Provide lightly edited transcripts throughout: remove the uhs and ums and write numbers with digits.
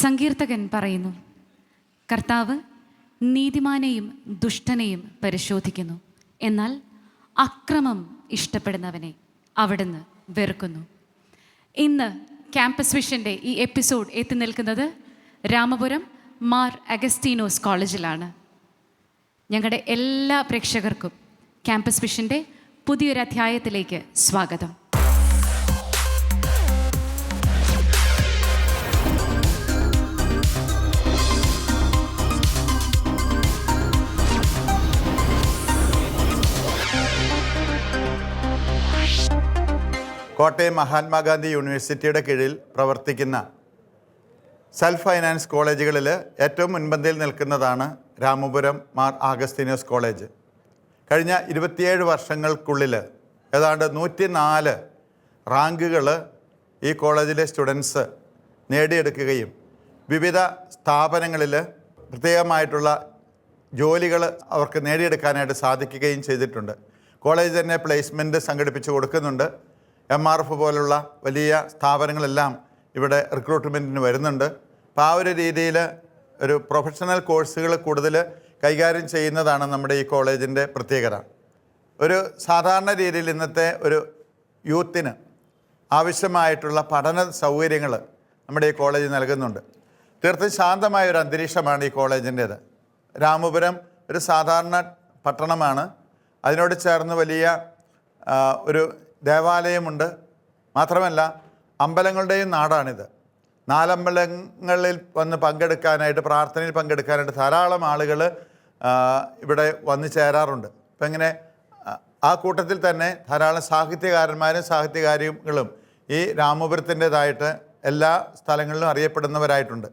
സങ്കീർത്തകൻ പറയുന്നു, കർത്താവ് നീതിമാനെയും ദുഷ്ടനെയും പരിശോധിക്കുന്നു, എന്നാൽ അക്രമം ഇഷ്ടപ്പെടുന്നവനെ അവിടുന്ന് വെറുക്കുന്നു. ഇന്ന് ക്യാമ്പസ് വിഷൻ്റെ ഈ എപ്പിസോഡ് എത്തി നിൽക്കുന്നത് രാമപുരം മാർ അഗസ്റ്റീനോസ് കോളേജിലാണ്. ഞങ്ങളുടെ എല്ലാ പ്രേക്ഷകർക്കും ക്യാമ്പസ് വിഷൻ്റെ പുതിയൊരു അധ്യായത്തിലേക്ക് സ്വാഗതം. കോട്ടയം മഹാത്മാഗാന്ധി യൂണിവേഴ്സിറ്റിയുടെ കീഴിൽ പ്രവർത്തിക്കുന്ന സെൽഫ് ഫൈനാൻസ് കോളേജുകളിൽ ഏറ്റവും മുൻപന്തിയിൽ നിൽക്കുന്നതാണ് രാമപുരം മാർ ആഗസ്തീനോസ് കോളേജ്. കഴിഞ്ഞ 27 വർഷങ്ങൾക്കുള്ളിൽ ഏതാണ്ട് 104 റാങ്കുകൾ ഈ കോളേജിലെ സ്റ്റുഡൻസ് നേടിയെടുക്കുകയും വിവിധ സ്ഥാപനങ്ങളിൽ പ്രത്യേകമായിട്ടുള്ള ജോലികൾ അവർക്ക് നേടിയെടുക്കാനായിട്ട് സാധിക്കുകയും ചെയ്തിട്ടുണ്ട്. കോളേജ് തന്നെ പ്ലേസ്മെൻറ്റ് സംഘടിപ്പിച്ച് കൊടുക്കുന്നുണ്ട്. MRF പോലുള്ള വലിയ സ്ഥാപനങ്ങളെല്ലാം ഇവിടെ റിക്രൂട്ട്മെൻറ്റിന് വരുന്നുണ്ട്. അപ്പോൾ ആ ഒരു രീതിയിൽ ഒരു പ്രൊഫഷണൽ കോഴ്സുകൾ കൂടുതൽ കൈകാര്യം ചെയ്യുന്നതാണ് നമ്മുടെ ഈ കോളേജിൻ്റെ പ്രത്യേകത. ഒരു സാധാരണ രീതിയിൽ ഇന്നത്തെ ഒരു യൂത്തിന് ആവശ്യമായിട്ടുള്ള പഠന സൗകര്യങ്ങൾ നമ്മുടെ ഈ കോളേജ് നൽകുന്നുണ്ട്. തീർത്തും ശാന്തമായ ഒരു അന്തരീക്ഷമാണ് ഈ കോളേജിൻ്റേത്. രാമപുരം ഒരു സാധാരണ പട്ടണമാണ്. അതിനോട് ചേർന്ന് വലിയ ഒരു ദേവാലയമുണ്ട്. മാത്രമല്ല അമ്പലങ്ങളുടെയും നാടാണിത്. 4 അമ്പലങ്ങളിൽ വന്ന് പങ്കെടുക്കാനായിട്ട്, പ്രാർത്ഥനയിൽ പങ്കെടുക്കാനായിട്ട് ധാരാളം ആളുകൾ ഇവിടെ വന്നു ചേരാറുണ്ട്. അപ്പം ഇങ്ങനെ ആ കൂട്ടത്തിൽ തന്നെ ധാരാളം സാഹിത്യകാരന്മാരും സാഹിത്യകാരികളും ഈ രാമപുരത്തിൻ്റേതായിട്ട് എല്ലാ സ്ഥലങ്ങളിലും അറിയപ്പെടുന്നവരായിട്ടുണ്ട്.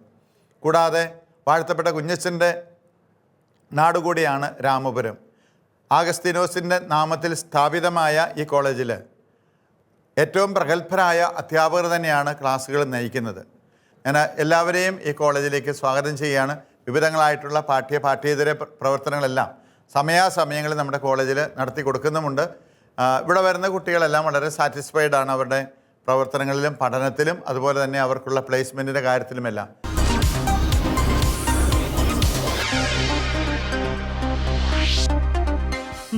കൂടാതെ വാഴ്ത്തപ്പെട്ട കുഞ്ഞച്ചൻ്റെ നാടുകൂടിയാണ് രാമപുരം. ആഗസ്തീനോസിൻ്റെ നാമത്തിൽ സ്ഥാപിതമായ ഈ കോളേജിൽ ഏറ്റവും പ്രഗത്ഭരായ അധ്യാപകർ തന്നെയാണ് ക്ലാസ്സുകൾ നയിക്കുന്നത്. ഞാൻ എല്ലാവരെയും ഈ കോളേജിലേക്ക് സ്വാഗതം ചെയ്യുകയാണ്. വിവിധങ്ങളായിട്ടുള്ള പാഠ്യേതര പ്രവർത്തനങ്ങളെല്ലാം സമയാസമയങ്ങളിൽ നമ്മുടെ കോളേജിൽ നടത്തി കൊടുക്കുന്നുമുണ്ട്. ഇവിടെ വരുന്ന കുട്ടികളെല്ലാം വളരെ സാറ്റിസ്ഫൈഡ് ആണ് അവരുടെ പ്രവർത്തനങ്ങളിലും പഠനത്തിലും, അതുപോലെ തന്നെ അവർക്കുള്ള പ്ലേസ്മെൻറ്റിൻ്റെ കാര്യത്തിലുമെല്ലാം.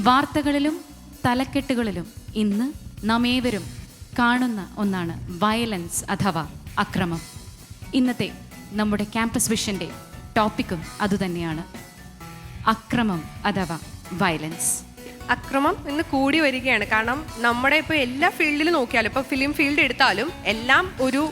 വാർത്തകളിലും തലക്കെട്ടുകളിലും ഇന്ന് നാം ഏവരും കാണുന്ന ഒന്നാണ് വയലൻസ് അഥവാ അക്രമം. ഇന്നത്തെ നമ്മുടെ ക്യാമ്പസ് വിഷൻ്റെ ടോപ്പിക്കും അതുതന്നെയാണ്, അക്രമം അഥവാ വയലൻസ്. അക്രമം ഇന്ന് കൂടി വരികയാണ്. കാരണം നമ്മുടെ ഇപ്പോൾ എല്ലാ ഫീൽഡിലും നോക്കിയാലും, ഇപ്പോൾ ഫിലിം ഫീൽഡ് എടുത്താലും എല്ലാം ഒരു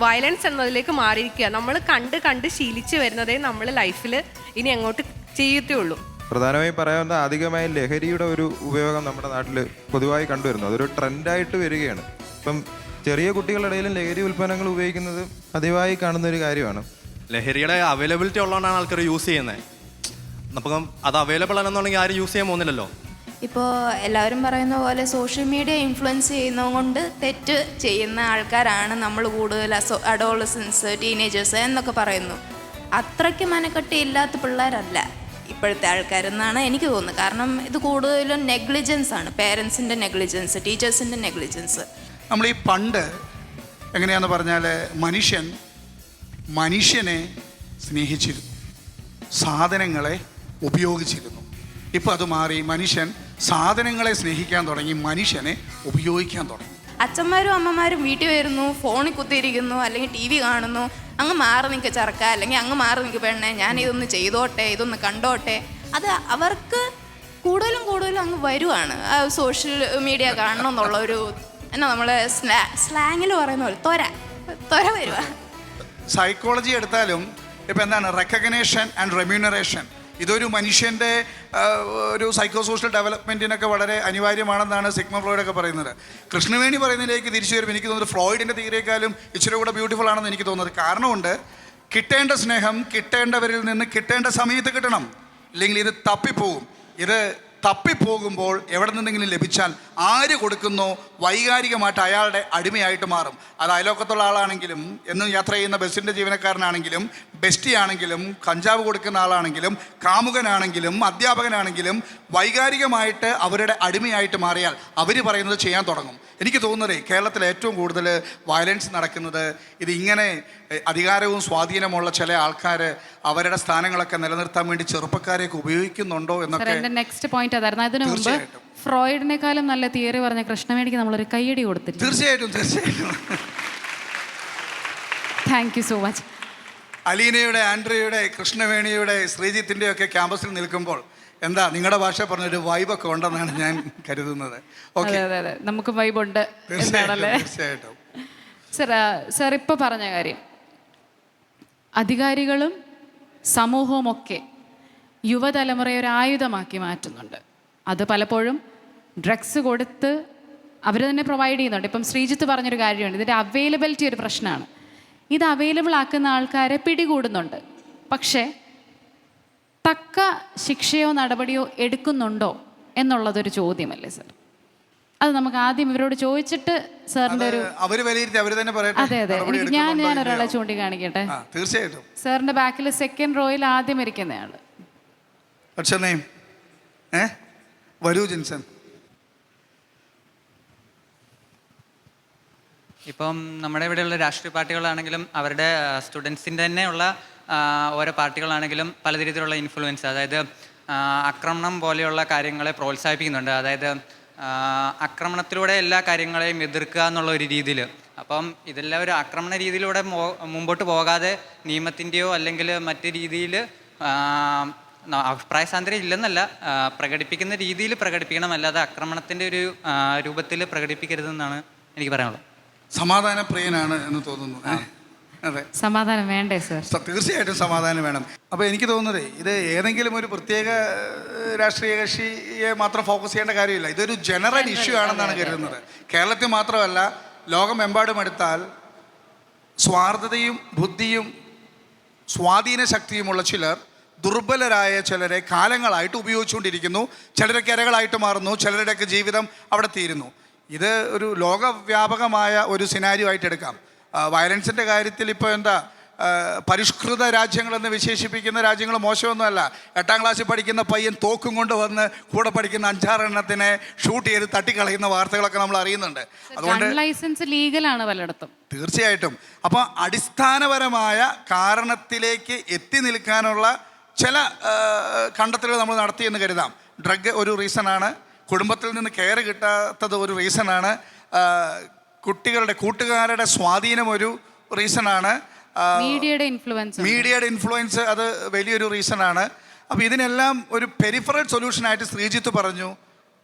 വയലൻസ് എന്നതിലേക്ക് മാറിയിരിക്കുക. നമ്മൾ കണ്ട് ശീലിച്ച് വരുന്നതേ നമ്മൾ ലൈഫിൽ ഇനി അങ്ങോട്ട് ചെയ്യത്തേ ഉള്ളൂ. പ്രധാനമായും പറയാവുന്ന അധികമായ ലഹരിയുടെ ഒരു ഉപയോഗം നമ്മുടെ നാട്ടിൽ പൊതുവായി കണ്ടുവരുന്നു. അതൊരു ട്രെൻഡായിട്ട് വരികയാണ്. ഇപ്പം ചെറിയ കുട്ടികളുടെ ഇടയിലും ലഹരി ഉൽപ്പന്നങ്ങൾ ഉപയോഗിക്കുന്നത് പതിവായി കാണുന്ന ഒരു കാര്യമാണ്. ലഹരിയുടെ അവൈലബിലിറ്റി ഉള്ളതുകൊണ്ടാണ് ആൾക്കാർ യൂസ് ചെയ്യുന്നത്. അപ്പം അത് അവൈലബിൾ ആണെന്നുണ്ടെങ്കിൽ ആരും യൂസ് ചെയ്യാൻ പോകുന്നില്ലല്ലോ. ഇപ്പോൾ എല്ലാവരും പറയുന്ന പോലെ സോഷ്യൽ മീഡിയ ഇൻഫ്ലുവൻസ് ചെയ്യുന്നതുകൊണ്ട് തെറ്റ് ചെയ്യുന്ന ആൾക്കാരാണ് നമ്മൾ കൂടുതൽ. അഡോളസൻസ്, ടീനേജേഴ്സ് എന്നൊക്കെ പറയുന്നു. അത്രയ്ക്ക് മനക്കെട്ടി ഇല്ലാത്ത പിള്ളേരല്ല ഇപ്പോഴത്തെ ആൾക്കാരെന്നാണ് എനിക്ക് തോന്നുന്നത്. കാരണം ഇത് കൂടുതലും നെഗ്ലിജൻസ് ആണ്, പേരൻസിൻ്റെ നെഗ്ലിജൻസ്, ടീച്ചേഴ്സിൻ്റെ നെഗ്ലിജൻസ്. നമ്മൾ ഈ പണ്ട് എങ്ങനെയാണെന്ന് പറഞ്ഞാൽ മനുഷ്യനെ സ്നേഹിച്ചിരുന്നു, സാധനങ്ങളെ ഉപയോഗിച്ചിരുന്നു. ഇപ്പോൾ അത് മാറി, മനുഷ്യൻ സാധനങ്ങളെ സ്നേഹിക്കാൻ തുടങ്ങി, മനുഷ്യനെ ഉപയോഗിക്കാൻ തുടങ്ങി. അച്ഛന്മാരും അമ്മമാരും വീട്ടിൽ വരുന്നു, ഫോണിൽ കുത്തിയിരിക്കുന്നു, അല്ലെങ്കിൽ TV കാണുന്നു. അങ്ങ് മാറി നിൽക്കുക ചെറുക്ക, അല്ലെങ്കിൽ അങ്ങ് മാറി നിൽക്കുക പെണ്ണെ, ഞാൻ ഇതൊന്ന് ചെയ്തോട്ടെ, ഇതൊന്ന് കണ്ടോട്ടെ. അത് അവർക്ക് കൂടുതലും അങ്ങ് വരുവാണ്. സോഷ്യൽ മീഡിയ കാണണം എന്നുള്ള ഒരു എന്നാ നമ്മൾ സ്ലാങ്ങിൽ പറയുന്ന പോലെ ത്വര വരുക. സൈക്കോളജി എടുത്താലും ഇപ്പം എന്താണ് റെക്കഗ്നേഷൻ ആൻഡ് റെമ്യൂണറേഷൻ, ഇതൊരു മനുഷ്യൻ്റെ ഒരു സൈക്കോ സോഷ്യൽ ഡെവലപ്മെൻറ്റിനൊക്കെ വളരെ അനിവാര്യമാണെന്നാണ് സിഗ്മണ്ട് ഫ്രോയിഡൊക്കെ പറയുന്നത്. കൃഷ്ണവേണി പറയുന്നതിലേക്ക് തിരിച്ചു വരുമ്പോൾ എനിക്ക് തോന്നുന്നത് ഫ്രോയിഡിൻ്റെ തിയറിയേക്കാളും ഇച്ചിരി കൂടെ ബ്യൂട്ടിഫുൾ ആണെന്ന് എനിക്ക് തോന്നുന്നത്. കാരണമുണ്ട്, കിട്ടേണ്ട സ്നേഹം കിട്ടേണ്ടവരിൽ നിന്ന് കിട്ടേണ്ട സമയത്ത് കിട്ടണം, ഇല്ലെങ്കിൽ ഇത് തപ്പിപ്പോവും. ഇത് തപ്പിപ്പോകുമ്പോൾ എവിടെ നിന്നെങ്കിലും ലഭിച്ചാൽ ആര് കൊടുക്കുന്നോ വൈകാരികമായിട്ട് അയാളുടെ അടിമയായിട്ട് മാറും. അത് അയലോക്കത്തുള്ള ആളാണെങ്കിലും, എന്നും യാത്ര ചെയ്യുന്ന ബസ്സിൻ്റെ ജീവനക്കാരനാണെങ്കിലും, ബെസ്റ്റി ആണെങ്കിലും, കഞ്ചാവ് കൊടുക്കുന്ന ആളാണെങ്കിലും, കാമുകനാണെങ്കിലും, അധ്യാപകനാണെങ്കിലും വൈകാരികമായിട്ട് അവരുടെ അടിമയായിട്ട് മാറിയാൽ അവർ പറയുന്നത് ചെയ്യാൻ തുടങ്ങും. എനിക്ക് തോന്നുന്നത് കേരളത്തിൽ ഏറ്റവും കൂടുതൽ വയലൻസ് നടക്കുന്നത് ഇതിങ്ങനെ അധികാരവും സ്വാധീനമുള്ള ചില ആൾക്കാർ അവരുടെ സ്ഥാനങ്ങളൊക്കെ നിലനിർത്താൻ വേണ്ടി ചെറുപ്പക്കാരെയൊക്കെ ഉപയോഗിക്കുന്നുണ്ടോ എന്നൊക്കെ. എൻ്റെ നെക്സ്റ്റ് പോയിന്റ് അതായിരുന്നു. അതിനു മുമ്പ് ഫ്രോയിഡിനെക്കാളും നല്ല തിയറി പറഞ്ഞ കൃഷ്ണവേണിക്ക് നമ്മളൊരു കയ്യടി കൊടുത്തില്ല. തീർച്ചയായിട്ടും. Thank you so much. അലീനയുടെ, ആൻഡ്രിയയുടെ, കൃഷ്ണവേണിയുടെ, ശ്രീജിത്തിൻ്റെ ഒക്കെ ക്യാമ്പസിൽ നിൽക്കുമ്പോൾ എന്താ നിങ്ങളുടെ ഭാഷ പറഞ്ഞൊരു വൈബൊക്കെ ഉണ്ടെന്നാണ് ഞാൻ കരുതുന്നത്. ഓക്കെ, നമുക്ക് വൈബുണ്ട് എന്നാണല്ലേ? തീർച്ചയായിട്ടും. സർ ഇപ്പോൾ പറഞ്ഞ കാര്യം, അധികാരികളും സമൂഹവും ഒക്കെ യുവതലമുറയെ ഒരു ആയുധമാക്കി മാറ്റുന്നുണ്ട്. അത് പലപ്പോഴും ഡ്രഗ്സ് കൊടുത്ത് അവർ തന്നെ പ്രൊവൈഡ് ചെയ്യുന്നുണ്ട്. ഇപ്പം ശ്രീജിത്ത് പറഞ്ഞൊരു കാര്യമുണ്ട്, ഇതിൻ്റെ അവൈലബിലിറ്റി ഒരു പ്രശ്നമാണ്. ഇത് അവൈലബിൾ ആക്കുന്ന ആൾക്കാരെ പിടികൂടുന്നുണ്ട്, പക്ഷേ തക്ക ശിക്ഷയോ നടപടിയോ എടുക്കുന്നുണ്ടോ എന്നുള്ളതൊരു ചോദ്യമല്ലേ സർ? അത് നമുക്ക് ആദ്യം ഇവരോട് ചോദിച്ചിട്ട് സാറിൻ്റെ ഒരു അതെ ഞാൻ ഒരാളെ ചൂണ്ടിക്കാണിക്കട്ടെ. തീർച്ചയായിട്ടും. സാറിൻ്റെ ബാക്കിൽ സെക്കൻഡ് റോയിൽ ആദ്യം ഇരിക്കുന്നയാള് വരൂ ജിൻസൺ. ഇപ്പം നമ്മുടെ ഇവിടെയുള്ള രാഷ്ട്രീയ പാർട്ടികളാണെങ്കിലും അവരുടെ സ്റ്റുഡൻസിൻ്റെ തന്നെയുള്ള ഓരോ പാർട്ടികളാണെങ്കിലും പല രീതിയിലുള്ള ഇൻഫ്ലുവൻസ്, അതായത് ആക്രമണം പോലെയുള്ള കാര്യങ്ങളെ പ്രോത്സാഹിപ്പിക്കുന്നുണ്ട്. അതായത് ആക്രമണത്തിലൂടെ എല്ലാ കാര്യങ്ങളെയും എതിർക്കുക എന്നുള്ള ഒരു രീതിയിൽ. അപ്പം ഇതെല്ലാം ഒരു ആക്രമണ രീതിയിലൂടെ മുമ്പോട്ട് പോകാതെ നിയമത്തിൻ്റെയോ അല്ലെങ്കിൽ മറ്റ് രീതിയിൽ അഭിപ്രായ സ്വാതന്ത്ര്യം ഇല്ലെന്നല്ല, പ്രകടിപ്പിക്കുന്ന രീതിയിൽ പ്രകടിപ്പിക്കണം, അല്ലാതെ ആക്രമണത്തിൻ്റെ ഒരു രൂപത്തിൽ പ്രകടിപ്പിക്കരുതെന്നാണ് എനിക്ക് പറയാനുള്ളത്. സമാധാന പ്രിയനാണ് എന്ന് തോന്നുന്നു. അതെ, സമാധാനം വേണ്ടേ സർ? തീർച്ചയായിട്ടും സമാധാനം വേണം. അപ്പോൾ എനിക്ക് തോന്നുന്നത് ഇത് ഏതെങ്കിലും ഒരു പ്രത്യേക രാഷ്ട്രീയ കക്ഷിയെ മാത്രം ഫോക്കസ് ചെയ്യേണ്ട കാര്യമില്ല. ഇതൊരു ജനറൽ ഇഷ്യൂ ആണെന്നാണ് കരുതുന്നത്. കേരളത്തിൽ മാത്രമല്ല, ലോകമെമ്പാടും എടുത്താൽ സ്വാർത്ഥതയും ബുദ്ധിയും സ്വാധീന ശക്തിയുമുള്ള ചിലർ ദുർബലരായ ചിലരെ കാലങ്ങളായിട്ട് ഉപയോഗിച്ചുകൊണ്ടിരിക്കുന്നു. ചിലരൊക്കെ ഇരകളായിട്ട് മാറുന്നു, ചിലരുടെയൊക്കെ ജീവിതം അവിടെ തീരുന്നു. ഇത് ഒരു ലോകവ്യാപകമായ ഒരു സിനാരിയോ ആയിട്ട് എടുക്കാം. വയലൻസിൻ്റെ കാര്യത്തിൽ ഇപ്പോൾ എന്താ, പരിഷ്കൃത രാജ്യങ്ങളെന്ന് വിശേഷിപ്പിക്കുന്ന രാജ്യങ്ങൾ മോശമൊന്നുമല്ല. 8ാം ക്ലാസ്സിൽ പഠിക്കുന്ന പയ്യൻ തോക്കും കൊണ്ട് വന്ന് കൂടെ പഠിക്കുന്ന 5-6 എണ്ണത്തിനെ ഷൂട്ട് ചെയ്ത് തട്ടിക്കളയുന്ന വാർത്തകളൊക്കെ നമ്മൾ അറിയുന്നുണ്ട്. അതുകൊണ്ട് ലൈസൻസ് ലീഗലാണ് പലയിടത്തും. തീർച്ചയായിട്ടും. അപ്പോൾ അടിസ്ഥാനപരമായ കാരണത്തിലേക്ക് എത്തി നിൽക്കാനുള്ള ചില കണ്ടെത്തലുകൾ നമ്മൾ നടത്തിയെന്ന് കരുതാം. ഡ്രഗ് ഒരു റീസണാണ്, കുടുംബത്തിൽ നിന്ന് കെയർ കിട്ടാത്തത് ഒരു റീസണാണ്, കുട്ടികളുടെ കൂട്ടുകാരുടെ സ്വാധീനം ഒരു റീസണാണ്, മീഡിയയുടെ ഇൻഫ്ലുവൻസ് അത് വലിയൊരു റീസണാണ്. അപ്പോൾ ഇതിനെല്ലാം ഒരു പെരിഫറൽ സൊല്യൂഷനായിട്ട് ശ്രീജിത്ത് പറഞ്ഞു,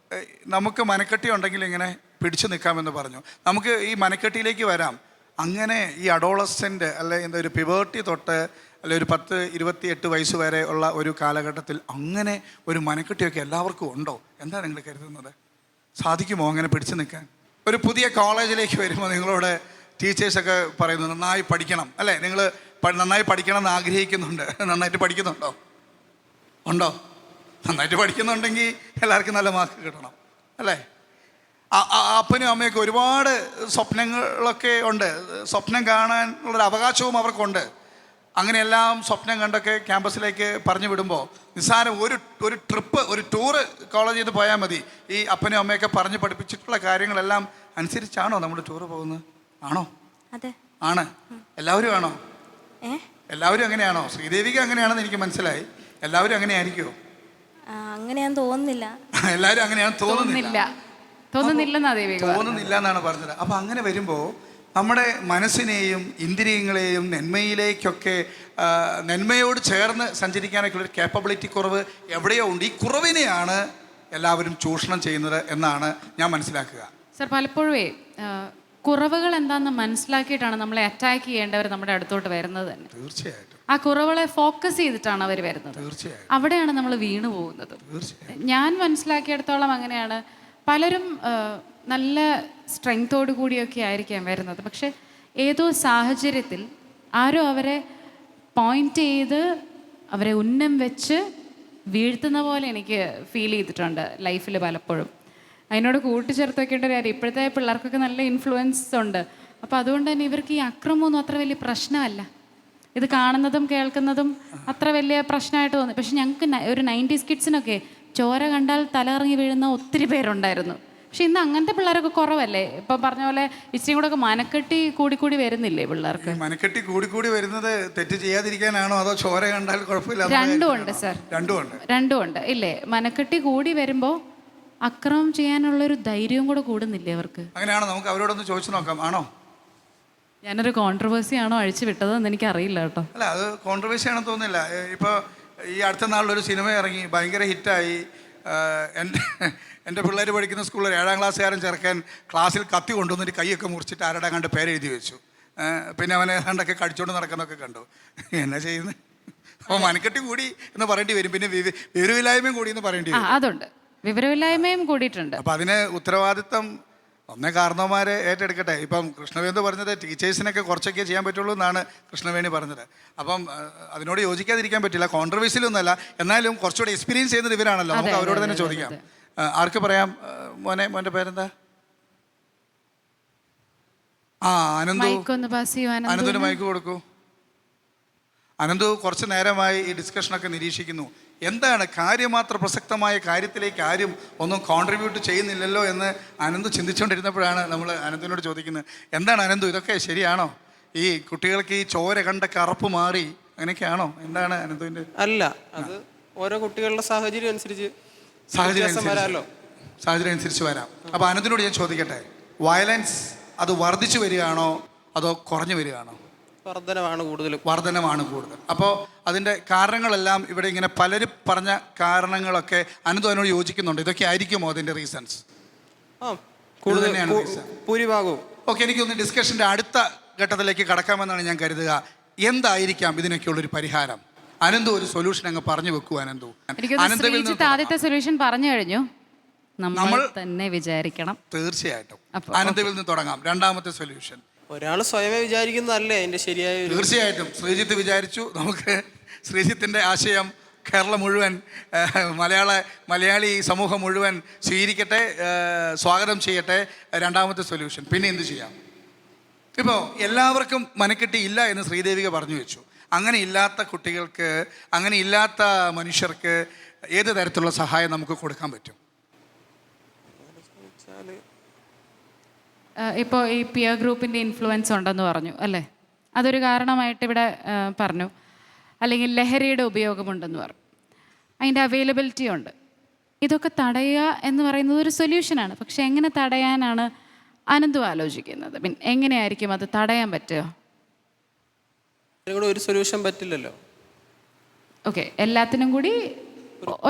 നമുക്ക് മനക്കെട്ടി ഉണ്ടെങ്കിൽ ഇങ്ങനെ പിടിച്ചു നിൽക്കാമെന്ന് പറഞ്ഞു. നമുക്ക് ഈ മനക്കെട്ടിയിലേക്ക് വരാം. അങ്ങനെ ഈ അഡോളസെൻ്റ് അല്ലെ ഒരു പിവേർട്ടി തൊട്ട് അല്ലെ ഒരു 10-28 വയസ്സ് വരെ ഉള്ള ഒരു കാലഘട്ടത്തിൽ അങ്ങനെ ഒരു മനക്കെട്ടിയൊക്കെ എല്ലാവർക്കും ഉണ്ടോ? എന്താ നിങ്ങൾ കരുതുന്നത്? സാധിക്കുമോ അങ്ങനെ പിടിച്ചു നിൽക്കാൻ? ഒരു പുതിയ കോളേജിലേക്ക് വരുമ്പോൾ നിങ്ങളോട് ടീച്ചേഴ്സൊക്കെ പറയുന്നു നന്നായി പഠിക്കണം അല്ലേ, നിങ്ങൾ നന്നായി പഠിക്കണം എന്ന് ആഗ്രഹിക്കുന്നുണ്ട്. നന്നായിട്ട് പഠിക്കുന്നുണ്ടോ? ഉണ്ടോ? നന്നായിട്ട് പഠിക്കുന്നുണ്ടെങ്കിൽ എല്ലാവർക്കും നല്ല മാർക്ക് കിട്ടണം അല്ലേ? അപ്പനും അമ്മയൊക്കെ ഒരുപാട് സ്വപ്നങ്ങളൊക്കെ ഉണ്ട്, സ്വപ്നം കാണാനുള്ളൊരു അവകാശവും അവർക്കുണ്ട്. അങ്ങനെയെല്ലാം സ്വപ്നം കണ്ടൊക്കെ ക്യാമ്പസിലേക്ക് പറഞ്ഞു വിടുമ്പോൾ നിസ്സാരം ഒരു ട്രിപ്പ്, ഒരു ടൂറ് കോളേജിൽ നിന്ന് പോയാൽ മതി. ഈ അപ്പനും അമ്മയൊക്കെ പറഞ്ഞ് പഠിപ്പിച്ചിട്ടുള്ള കാര്യങ്ങളെല്ലാം അനുസരിച്ചാണോ നമ്മൾ ടൂറ് പോകുന്നത്? ആണോ? അതെ, ആണ്. എല്ലാവരും ആണോ? എല്ലാവരും അങ്ങനെയാണോ? ശ്രീദേവിക്ക് അങ്ങനെയാണെന്ന് എനിക്ക് മനസ്സിലായി. എല്ലാവരും അങ്ങനെ ആയിരിക്കുമോ? അങ്ങനെയാന്ന് തോന്നുന്നില്ല. എല്ലാവരും അങ്ങനെയാണ് തോന്നുന്നില്ല എന്നാണ് പറഞ്ഞത്. അപ്പം അങ്ങനെ വരുമ്പോൾ നമ്മുടെ മനസ്സിനെയും ഇന്ദ്രിയങ്ങളെയും നന്മയിലേക്കൊക്കെ നന്മയോട് ചേർന്ന് സഞ്ചരിക്കാനൊക്കെ ഒരു കേപ്പബിലിറ്റി കുറവ് എവിടെയോ ഉണ്ട്. ഈ കുറവിനെയാണ് എല്ലാവരും ചൂഷണം ചെയ്യുന്നത് എന്നാണ് ഞാൻ മനസ്സിലാക്കുക. സർ, പലപ്പോഴും കുറവുകൾ എന്താണെന്ന് മനസ്സിലാക്കിയിട്ടാണ് നമ്മളെ അറ്റാക്ക് ചെയ്യേണ്ടവർ നമ്മുടെ അടുത്തോട്ട് വരുന്നത് തന്നെ. തീർച്ചയായിട്ടും. ആ കുറവുകളെ ഫോക്കസ് ചെയ്തിട്ടാണ് അവർ വരുന്നത്. തീർച്ചയായും. അവിടെയാണ് നമ്മൾ വീണു പോകുന്നത്. ഞാൻ മനസ്സിലാക്കിയെടുത്തോളം അങ്ങനെയാണ്. പലരും നല്ല സ്ട്രെങ്തോടു കൂടിയൊക്കെ ആയിരിക്കാം വരുന്നത്, പക്ഷെ ഏതോ സാഹചര്യത്തിൽ ആരോ അവരെ പോയിന്റ് ചെയ്ത് അവരെ ഉന്നം വെച്ച് വീഴ്ത്തുന്ന പോലെ എനിക്ക് ഫീൽ ചെയ്തിട്ടുണ്ട് ലൈഫിൽ പലപ്പോഴും. അതിനോട് കൂട്ടിച്ചേർത്ത് വെക്കേണ്ട ഒരു കാര്യം, ഇപ്പോഴത്തെ പിള്ളേർക്കൊക്കെ നല്ല ഇൻഫ്ലുവൻസ് ഉണ്ട്. അപ്പോൾ അതുകൊണ്ട് തന്നെ ഇവർക്ക് ഈ അക്രമമൊന്നും അത്ര വലിയ പ്രശ്നമല്ല. ഇത് കാണുന്നതും കേൾക്കുന്നതും അത്ര വലിയ പ്രശ്നമായിട്ട് തോന്നി. പക്ഷെ ഞങ്ങൾക്ക് ഒരു 90s കിഡ്സിനൊക്കെ ചോര കണ്ടാൽ തലകറങ്ങി വീഴുന്ന ഒത്തിരി പേരുണ്ടായിരുന്നു. പക്ഷെ ഇന്ന് അങ്ങനത്തെ പിള്ളേരൊക്കെ കുറവല്ലേ? ഇപ്പം പറഞ്ഞ പോലെ ഇച്ചിരി കൂടെ ഒക്കെ മനക്കെട്ടി കൂടി വരുന്നില്ലേ പിള്ളേർക്ക്? മനക്കെട്ടി കൂടി വരുന്നത് തെറ്റ് ചെയ്യാതിരിക്കാനാണോ അതോ ചോര കണ്ടാൽ കുഴപ്പമില്ല? രണ്ടും ഉണ്ട് സർ, രണ്ടും ഉണ്ട് ഇല്ലേ? മനക്കെട്ടി കൂടി വരുമ്പോൾ അക്രമം ചെയ്യാനുള്ളൊരു ധൈര്യവും കൂടെ കൂടുന്നില്ലേ അവർക്ക്? അങ്ങനെയാണോ? നമുക്ക് അവരോടൊന്ന് ചോദിച്ചു നോക്കാം. ആണോ? ഞാനൊരു കോൺട്രവേഴ്സി ആണോ അഴിച്ചു വിട്ടതെന്ന് എനിക്കറിയില്ല കേട്ടോ. അല്ല, അത് കോൺട്രവേഴ്സി ആണെന്ന് തോന്നുന്നില്ല. ഇപ്പോൾ ഈ അടുത്ത നാളിലൊരു സിനിമ ഇറങ്ങി, ഭയങ്കര ഹിറ്റായി. എൻ്റെ പിള്ളേർ പഠിക്കുന്ന സ്കൂളിൽ 7ാം ക്ലാസ്സുകാരൻ ചെറുക്കൻ ക്ലാസ്സിൽ കത്തി കൊണ്ടുവന്നിട്ട് കൈയൊക്കെ മുറിച്ചിട്ട് ആരുടെ കണ്ട് പേരെഴുതി വെച്ചു. പിന്നെ അവനെ ഏതാണ്ടൊക്കെ കടിച്ചുകൊണ്ട് നടക്കുന്നതൊക്കെ കണ്ടു. എന്നാ ചെയ്യുന്നത്? അപ്പോൾ മനക്കെട്ടി കൂടി എന്ന് പറയേണ്ടി വരും. പിന്നെ വിവരമില്ലായ്മയും കൂടി എന്ന് പറയേണ്ടി വരും. അതുണ്ട്, വിവരമില്ലായ്മയും കൂടിയിട്ടുണ്ട്. അപ്പം അതിന് ഉത്തരവാദിത്തം ഒന്നേ കാരണവന്മാരെ ഏറ്റെടുക്കട്ടെ. ഇപ്പം കൃഷ്ണവേണി പറഞ്ഞത് ടീച്ചേഴ്സിനൊക്കെ കുറച്ചൊക്കെ ചെയ്യാൻ പറ്റുള്ളൂ എന്നാണ് കൃഷ്ണവേണി പറഞ്ഞത്. അപ്പം അതിനോട് യോജിക്കാതിരിക്കാൻ പറ്റില്ല. കോൺട്രവേഴ്സിയിലൊന്നുമല്ല, എന്നാലും കുറച്ചുകൂടി എക്സ്പീരിയൻസ് ചെയ്യുന്നത് ഇവരാണല്ലോ. നമുക്ക് അവരോട് തന്നെ ചോദിക്കാം. ആർക്ക് പറയാം? മോൻ്റെ പേരെന്താ? അനന്തുവിന് മൈക്ക് കൊടുക്കൂ. അനന്തു കുറച്ച് നേരമായി ഈ ഡിസ്കഷനൊക്കെ നിരീക്ഷിക്കുന്നു. എന്താണ് കാര്യമാത്ര പ്രസക്തമായ കാര്യത്തിലേക്ക് ആരും ഒന്നും കോൺട്രിബ്യൂട്ട് ചെയ്യുന്നില്ലല്ലോ എന്ന് അനന്തു ചിന്തിച്ചുകൊണ്ടിരുന്നപ്പോഴാണ് നമ്മൾ അനന്തുവിനോട് ചോദിക്കുന്നത്. എന്താണ് അനന്തു, ഇതൊക്കെ ശരിയാണോ? ഈ കുട്ടികൾക്ക് ഈ ചോര കണ്ട കറുപ്പ് മാറി അങ്ങനെയൊക്കെയാണോ? എന്താണ് അനന്തുവിൻ്റെ? അല്ല, അത് ഓരോ കുട്ടികളുടെ സാഹചര്യം അനുസരിച്ച് വരാം. അപ്പോൾ അനന്തിനോട് ഞാൻ ചോദിക്കട്ടെ, വയലൻസ് അത് വർദ്ധിച്ചു വരികയാണോ അതോ കുറഞ്ഞു വരികയാണോ? വർധനമാണ് കൂടുതൽ. അപ്പോൾ അതിൻ്റെ കാരണങ്ങളെല്ലാം ഇവിടെ ഇങ്ങനെ പലരും പറഞ്ഞ കാരണങ്ങളൊക്കെ അനന്തു അതിനോട് യോജിക്കുന്നുണ്ട്. ഇതൊക്കെ ആയിരിക്കുമോ അതിൻ്റെ റീസൺസ്? ഭൂരിഭാഗവും. ഓക്കെ, എനിക്കൊന്ന് ഡിസ്കഷൻ്റെ അടുത്ത ഘട്ടത്തിലേക്ക് കടക്കാമെന്നാണ് ഞാൻ കരുതുക. എന്തായിരിക്കാം ഇതിനൊക്കെയുള്ളൊരു പരിഹാരം? അനന്തു ഒരു സൊല്യൂഷൻ അങ്ങ് പറഞ്ഞു വെക്കൂ. ആദ്യത്തെ സൊല്യൂഷൻ പറഞ്ഞു കഴിഞ്ഞു, നമ്മൾ തന്നെ വിചാരിക്കണം. തീർച്ചയായിട്ടും അനന്തുവിൽ നിന്ന് തുടങ്ങാം. രണ്ടാമത്തെ സൊല്യൂഷൻ, ഒരാൾ സ്വയമേ വിചാരിക്കുന്നതല്ലേ അതിൻ്റെ ശരിയായ? തീർച്ചയായിട്ടും ശ്രീജിത്ത് വിചാരിച്ചു. നമുക്ക് ശ്രീജിത്തിൻ്റെ ആശയം കേരളം മുഴുവൻ, മലയാളി സമൂഹം മുഴുവൻ സ്വീകരിക്കട്ടെ, സ്വാഗതം ചെയ്യട്ടെ. രണ്ടാമത്തെ സൊല്യൂഷൻ പിന്നെ എന്ത് ചെയ്യാം? ഇപ്പോൾ എല്ലാവർക്കും മനക്കെട്ടി ഇല്ല എന്ന് ശ്രീദേവിക പറഞ്ഞു വെച്ചു. അങ്ങനെ ഇല്ലാത്ത കുട്ടികൾക്ക്, അങ്ങനെ ഇല്ലാത്ത മനുഷ്യർക്ക് ഏത് തരത്തിലുള്ള സഹായം നമുക്ക് കൊടുക്കാൻ പറ്റും? ഇപ്പോൾ ഈ പിയർ ഗ്രൂപ്പിൻ്റെ ഇൻഫ്ലുവൻസ് ഉണ്ടെന്ന് പറഞ്ഞു അല്ലേ? അതൊരു കാരണമായിട്ട് ഇവിടെ പറഞ്ഞു. അല്ലെങ്കിൽ ലഹരിയുടെ ഉപയോഗമുണ്ടെന്ന് പറഞ്ഞു, അതിൻ്റെ അവൈലബിലിറ്റി ഉണ്ട്. ഇതൊക്കെ തടയുക എന്ന് പറയുന്നത് ഒരു സൊല്യൂഷനാണ്. പക്ഷെ എങ്ങനെ തടയാനാണ് അനന്തു ആലോചിക്കുന്നത്? എങ്ങനെയായിരിക്കും അത് തടയാൻ പറ്റുക? ഒരു സൊല്യൂഷൻ പറ്റില്ലല്ലോ. ഓക്കെ, എല്ലാത്തിനും കൂടി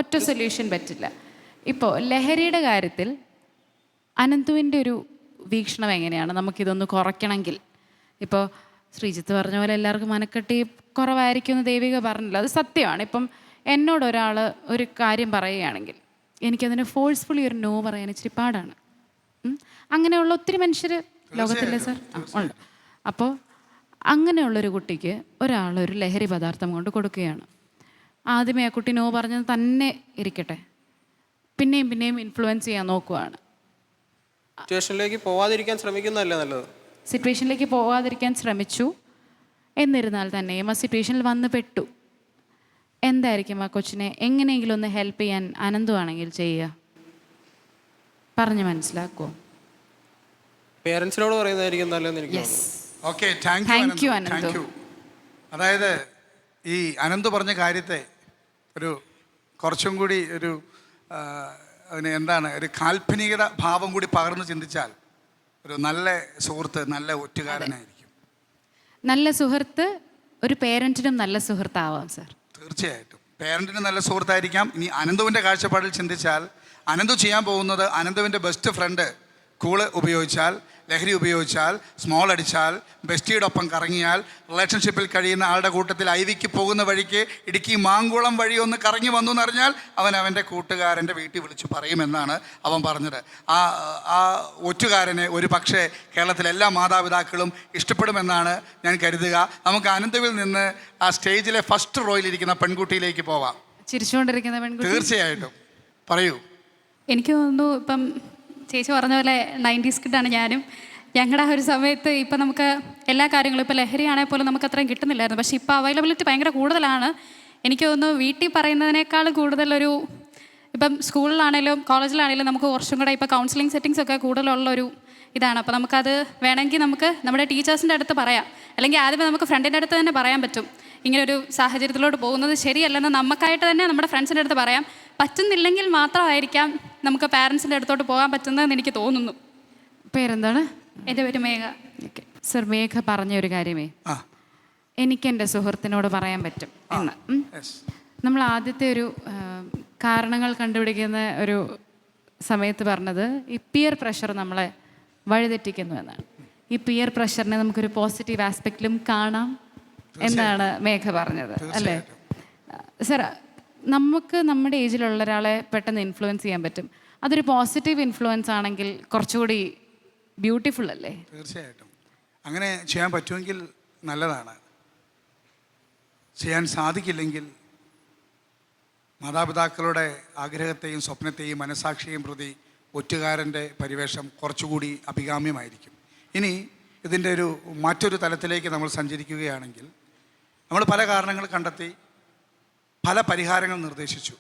ഒറ്റ സൊല്യൂഷൻ പറ്റില്ല. ഇപ്പോൾ ലഹരിയുടെ കാര്യത്തിൽ അനന്തുവിൻ്റെ ഒരു വീക്ഷണം എങ്ങനെയാണ്? നമുക്കിതൊന്ന് കുറയ്ക്കണമെങ്കിൽ, ഇപ്പോൾ ശ്രീജിത്ത് പറഞ്ഞ പോലെ എല്ലാവർക്കും മനക്കെട്ടി കുറവായിരിക്കും എന്ന് ദേവിക പറഞ്ഞില്ല, അത് സത്യമാണ്. ഇപ്പം എന്നോടൊരാൾ ഒരു കാര്യം പറയുകയാണെങ്കിൽ എനിക്കതിന് ഫോഴ്സ്ഫുള്ളി ഒരു നോ പറയാൻ ഇച്ചിരി പാടാണ്. അങ്ങനെയുള്ള ഒത്തിരി മനുഷ്യർ ലോകത്തില്ലേ സർ? ഉണ്ട്. അപ്പോൾ അങ്ങനെയുള്ളൊരു കുട്ടിക്ക് ഒരാളൊരു ലഹരി പദാർത്ഥം കൊണ്ട് കൊടുക്കുകയാണ്. ആദ്യമേ ആ കുട്ടി നോ പറഞ്ഞത് തന്നെ ഇരിക്കട്ടെ, പിന്നെയും ഇൻഫ്ലുവൻസ് ചെയ്യാൻ നോക്കുകയാണ്. സിറ്റുവേഷനിലേക്ക് പോവാതിരിക്കാൻ ശ്രമിക്കുന്നതല്ലേ നല്ലത്? സിറ്റുവേഷനിലേക്ക് പോവാതിരിക്കാൻ ശ്രമിച്ചു, എന്നിരുന്നാൽ തന്നെയും ആ സിറ്റുവേഷനിൽ വന്ന് പെട്ടു. എന്തായിരിക്കും ആ കൊച്ചിനെ എങ്ങനെയെങ്കിലും ഒന്ന് ഹെൽപ്പ് ചെയ്യാൻ അനന്തു ആണെങ്കിൽ ചെയ്യുക? പറഞ്ഞ് മനസ്സിലാക്കുമോ? പേരൻസിനോട് പറയുന്നതായിരിക്കും നല്ലതെന്ന് എനിക്ക് തോന്നുന്നു. Okay, thank you Ananthu. അതായത് ഈ അനന്തു പറഞ്ഞ കാര്യത്തെ ഒരു കുറച്ചും കൂടി ഒരു അതിന് എന്താണ് ഒരു കാൽപ്പനികത ഭാവം കൂടി പകർന്ന് ചിന്തിച്ചാൽ ഒരു നല്ല സുഹൃത്ത്, നല്ല ഒറ്റുകാരനായിരിക്കും. നല്ല സുഹൃത്ത് ഒരു പേരൻറ്റിനും നല്ല സുഹൃത്താവാം സർ. തീർച്ചയായിട്ടും പേരൻറ്റിന് നല്ല സുഹൃത്തായിരിക്കാം. ഇനി അനന്തുവിൻ്റെ കാഴ്ചപ്പാടിൽ ചിന്തിച്ചാൽ അനന്തു ചെയ്യാൻ പോകുന്നത്, അനന്തുവിൻ്റെ ബെസ്റ്റ് ഫ്രണ്ട് കൂള് ഉപയോഗിച്ചാൽ, ലഹരി ഉപയോഗിച്ചാൽ, സ്മോൾ അടിച്ചാൽ, ബെസ്റ്റിയുടെ ഒപ്പം കറങ്ങിയാൽ, റിലേഷൻഷിപ്പിൽ കഴിയുന്ന ആളുടെ കൂട്ടത്തിൽ ഐവിക്ക് പോകുന്ന വഴിക്ക് ഇടുക്കി മാങ്കുളം വഴി ഒന്ന് കറങ്ങി വന്നു എന്നറിഞ്ഞാൽ അവൻ്റെ കൂട്ടുകാരൻ്റെ വീട്ടിൽ വിളിച്ച് പറയുമെന്നാണ് അവൻ പറഞ്ഞത്. ആ ഒറ്റുകാരനെ ഒരു പക്ഷേ കേരളത്തിലെ എല്ലാ മാതാപിതാക്കളും ഇഷ്ടപ്പെടുമെന്നാണ് ഞാൻ കരുതുക. നമുക്ക് അനന്തുവിൽ നിന്ന് ആ സ്റ്റേജിലെ ഫസ്റ്റ് റോയിലിരിക്കുന്ന പെൺകുട്ടിയിലേക്ക് പോവാം. ചിരിച്ചുകൊണ്ടിരിക്കുന്ന പെൺകുട്ടി. തീർച്ചയായിട്ടും പറയൂ. എനിക്ക് തോന്നുന്നു ഇപ്പം ചേച്ചി പറഞ്ഞ പോലെ 90s കിഡാണ് ഞാനും. ഞങ്ങളുടെ ആ ഒരു സമയത്ത് ഇപ്പം നമുക്ക് എല്ലാ കാര്യങ്ങളും ഇപ്പോൾ ലഹരിയാണെങ്കിൽ പോലും നമുക്ക് അത്രയും കിട്ടുന്നില്ലായിരുന്നു. പക്ഷേ ഇപ്പോൾ അവൈലബിലിറ്റി ഭയങ്കര കൂടുതലാണ്. എനിക്ക് തോന്നുന്നു വീട്ടിൽ പറയുന്നതിനേക്കാളും കൂടുതലൊരു ഇപ്പം സ്കൂളിലാണെങ്കിലും കോളേജിലാണെങ്കിലും നമുക്ക് കുറച്ചും കൂടെ ഇപ്പോൾ കൗൺസിലിംഗ് സെറ്റിങ്സ് ഒക്കെ കൂടുതലുള്ളൊരു ഇതാണ്. അപ്പോൾ നമുക്കത് വേണമെങ്കിൽ നമുക്ക് നമ്മുടെ ടീച്ചേഴ്സിൻ്റെ അടുത്ത് പറയാം, അല്ലെങ്കിൽ ആദ്യമേ നമുക്ക് ഫ്രണ്ടിൻ്റെ അടുത്ത് തന്നെ പറയാൻ പറ്റും. ഇങ്ങനൊരു സാഹചര്യത്തിലോട്ട് പോകുന്നത് ശരിയല്ലെന്ന് നമുക്കായിട്ട് തന്നെ നമ്മുടെ ഫ്രണ്ട്സിൻ്റെ അടുത്ത് പറയാം. പറ്റുന്നില്ലെങ്കിൽ മാത്രമായിരിക്കാം നമുക്ക് പാരൻസിൻ്റെ അടുത്തോട്ട് പോകാൻ പറ്റുന്നതെന്ന് എനിക്ക് തോന്നുന്നു. പേരെന്താണ്? എൻ്റെ പേര് മേഘ. ഓക്കെ സർ, മേഘ പറഞ്ഞ ഒരു കാര്യമേ എനിക്ക് എൻ്റെ സുഹൃത്തിനോട് പറയാൻ പറ്റും എന്ന്. നമ്മൾ ആദ്യത്തെ ഒരു കാരണങ്ങൾ കണ്ടുപിടിക്കുന്ന ഒരു സമയത്ത് പറഞ്ഞത് ഈ പിയർ പ്രഷർ നമ്മളെ വഴിതെറ്റിക്കുന്നു എന്നാണ്. ഈ പിയർ പ്രഷറിനെ നമുക്കൊരു പോസിറ്റീവ് ആസ്പെക്റ്റിലും കാണാം എന്നാണ് മേഘ പറഞ്ഞത്, അല്ലേ സർ? നമുക്ക് നമ്മുടെ ഏജിലുള്ള ഒരാളെ പെട്ടെന്ന് ഇൻഫ്ലുവൻസ് ചെയ്യാൻ പറ്റും. അതൊരു പോസിറ്റീവ് ഇൻഫ്ലുവൻസ് ആണെങ്കിൽ കുറച്ചുകൂടി ബ്യൂട്ടിഫുൾ അല്ലേ? തീർച്ചയായിട്ടും അങ്ങനെ ചെയ്യാൻ പറ്റുമെങ്കിൽ നല്ലതാണ്. ചെയ്യാൻ സാധിക്കില്ലെങ്കിൽ മാതാപിതാക്കളുടെ ആഗ്രഹത്തെയും സ്വപ്നത്തെയും മനസാക്ഷിയെയും പ്രതി ഒറ്റുകാരൻ്റെ പരിവേഷം കുറച്ചുകൂടി അഭികാമ്യമായിരിക്കും. ഇനി ഇതിൻ്റെ മറ്റൊരു തലത്തിലേക്ക് നമ്മൾ സഞ്ചരിക്കുകയാണെങ്കിൽ, നമ്മൾ പല കാരണങ്ങൾ കണ്ടെത്തി പല പരിഹാരങ്ങൾ നിർദ്ദേശിച്ചു.